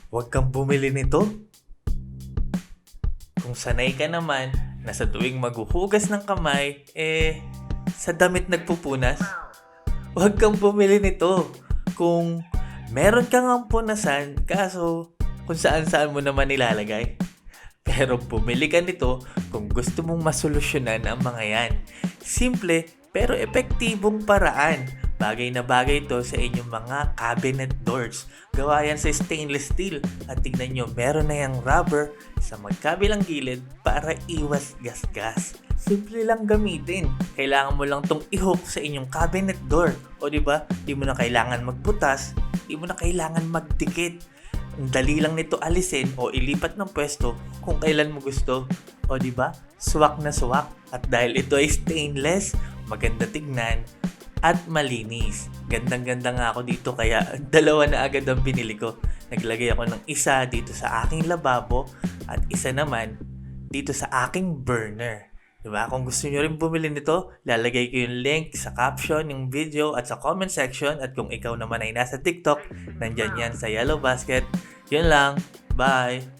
Huwag kang bumili nito. Kung sanay ka naman na sa tuwing maghuhugas ng kamay, sa damit nagpupunas, huwag kang bumili nito. Kung meron kang ampunasan, kaso kung saan-saan mo naman nilalagay. Pero bumili ka nito kung gusto mong masolusyonan ang mga yan. Simple pero epektibong paraan. Bagay na bagay ito sa inyong mga cabinet doors. Gawa yan sa stainless steel. At tignan nyo, meron na yung rubber sa magkabilang gilid para iwas gasgas. Simple lang gamitin. Kailangan mo lang tong i-hook sa inyong cabinet door. O di ba? Di mo na kailangan magbutas. Di mo na kailangan magdikit. Ang dali lang nito alisin o ilipat ng pwesto kung kailan mo gusto. O di ba? Swak na swak. At dahil ito ay stainless, maganda tignan at malinis. Gandang-ganda nga ako dito kaya dalawa na agad ang binili ko. Naglagay ako ng isa dito sa aking lababo at isa naman dito sa aking burner. Diba? Kung gusto nyo rin bumili nito, lalagay ko yung link sa caption, yung video at sa comment section. At kung ikaw naman ay nasa TikTok, nandyan yan sa Yellow Basket. Yun lang. Bye!